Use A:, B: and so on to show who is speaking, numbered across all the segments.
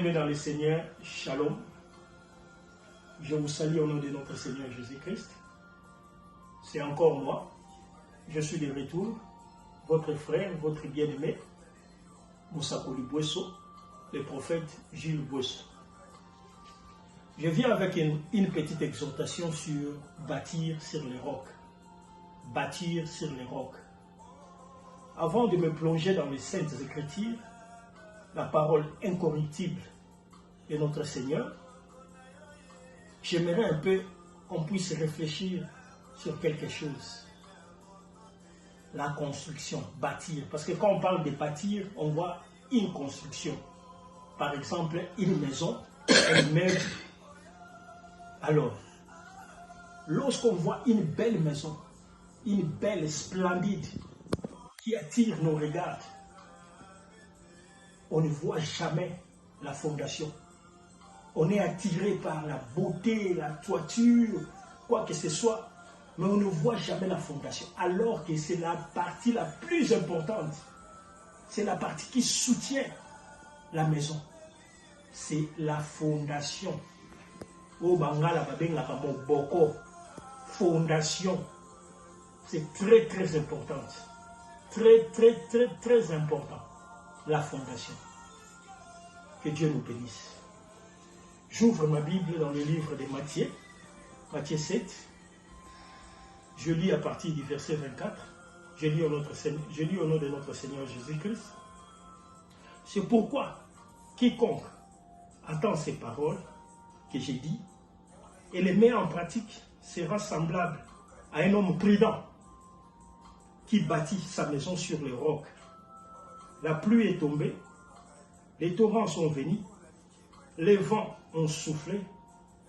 A: Bien-aimés dans le Seigneur, Shalom. Je vous salue au nom de notre Seigneur Jésus-Christ. C'est encore moi. Je suis de retour, votre frère, votre bien-aimé, Moussakoli Bouesso, le prophète Gilles Bouesso. Je viens avec une petite exhortation sur bâtir sur les rocs. Bâtir sur les rocs. Avant de me plonger dans les Saintes Écritures, la parole incorruptible de notre Seigneur, j'aimerais un peu qu'on puisse réfléchir sur quelque chose. La construction, bâtir. Parce que quand on parle de bâtir, on voit une construction. Par exemple, une maison, un meuble. Alors, lorsqu'on voit une belle maison, une belle, splendide, qui attire nos regards, on ne voit jamais la fondation. On est attiré par la beauté, la toiture, quoi que ce soit, mais on ne voit jamais la fondation. Alors que c'est la partie la plus importante. C'est la partie qui soutient la maison. C'est la fondation. Au Bangala, fondation. C'est très très important. Très important. La fondation. Que Dieu nous bénisse. J'ouvre ma Bible dans le livre de Matthieu, Matthieu 7. Je lis à partir du verset 24. Je lis au nom de notre Seigneur Jésus-Christ. C'est pourquoi quiconque entend ces paroles que j'ai dit et les met en pratique sera semblable à un homme prudent qui bâtit sa maison sur les rocs. La pluie est tombée, les torrents sont venus, les vents ont soufflé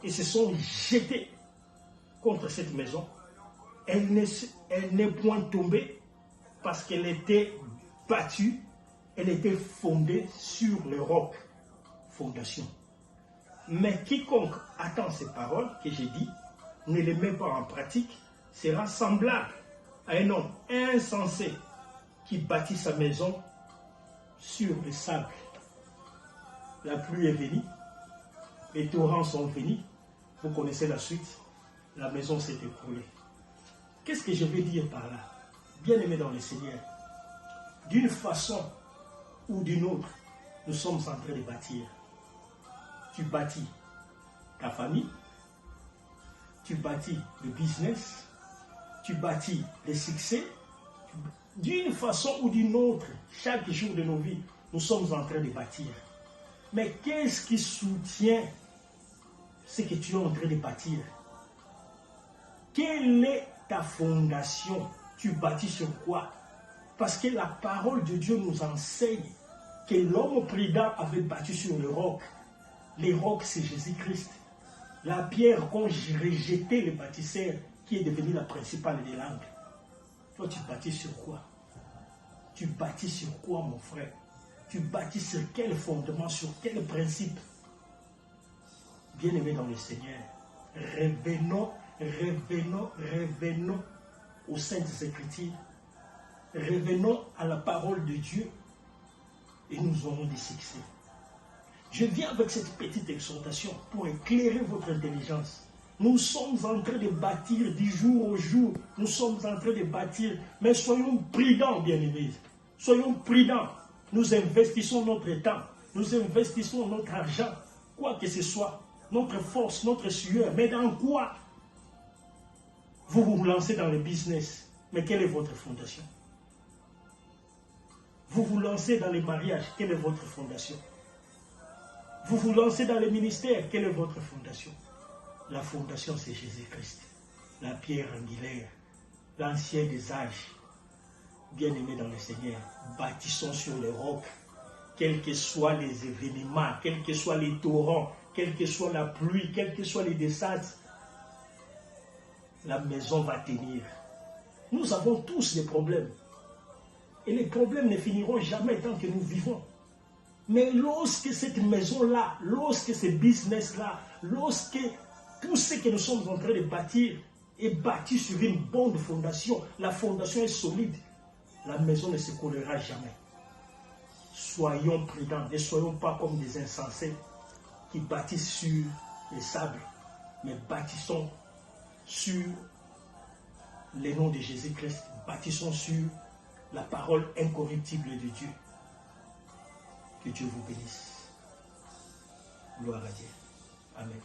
A: et se sont jetés contre cette maison. Elle n'est point tombée parce qu'elle était battue, elle était fondée sur le roc, fondation. Mais quiconque attend ces paroles que j'ai dit, ne les met pas en pratique, sera semblable à un homme insensé qui bâtit sa maison sur le sable. La pluie est venue, les torrents sont venus, vous connaissez la suite, la maison s'est écroulée. Qu'est-ce que je veux dire par là? Bien-aimés dans le Seigneur, d'une façon ou d'une autre, nous sommes en train de bâtir. Tu bâtis ta famille, tu bâtis le business, tu bâtis le succès. D'une façon ou d'une autre, chaque jour de nos vies, nous sommes en train de bâtir. Mais qu'est-ce qui soutient ce que tu es en train de bâtir? Quelle est ta fondation? Tu bâtis sur quoi? Parce que la parole de Dieu nous enseigne que l'homme prudent avait bâti sur le roc. Le roc, c'est Jésus-Christ. La pierre qu'ont rejeté les bâtisseurs, qui est devenue la principale des langues. Toi, tu bâtis sur quoi? Tu bâtis sur quoi, mon frère? Tu bâtis sur quel fondement, sur quel principe? Bien-aimés dans le Seigneur, revenons aux Saintes Écritures. Revenons à la parole de Dieu et nous aurons du succès. Je viens avec cette petite exhortation pour éclairer votre intelligence. Nous sommes en train de bâtir du jour au jour. Nous sommes en train de bâtir. Mais soyons prudents, bien-aimés. Soyons prudents. Nous investissons notre temps. Nous investissons notre argent. Quoi que ce soit. Notre force, notre sueur. Mais dans quoi? Vous vous lancez dans le business. Mais quelle est votre fondation? Vous vous lancez dans les mariages. Quelle est votre fondation? Vous vous lancez dans le ministère. Quelle est votre fondation? La fondation, c'est Jésus-Christ, la pierre angulaire, l'ancien des âges. Bien-aimés dans le Seigneur, bâtissons sur les rocs, quels que soient les événements, quels que soient les torrents, quelle que soit la pluie, quels que soient les désastres, la maison va tenir. Nous avons tous des problèmes. Et les problèmes ne finiront jamais tant que nous vivons. Mais lorsque cette maison-là, lorsque ce business-là, lorsque tout ce que nous sommes en train de bâtir est bâti sur une bonne fondation, la fondation est solide, la maison ne s'écroulera jamais. soyons prudents, ne soyons pas comme des insensés qui bâtissent sur les sables, mais bâtissons sur les noms de Jésus-Christ, bâtissons sur la parole incorruptible de Dieu. Que Dieu vous bénisse. Gloire à Dieu. Amen.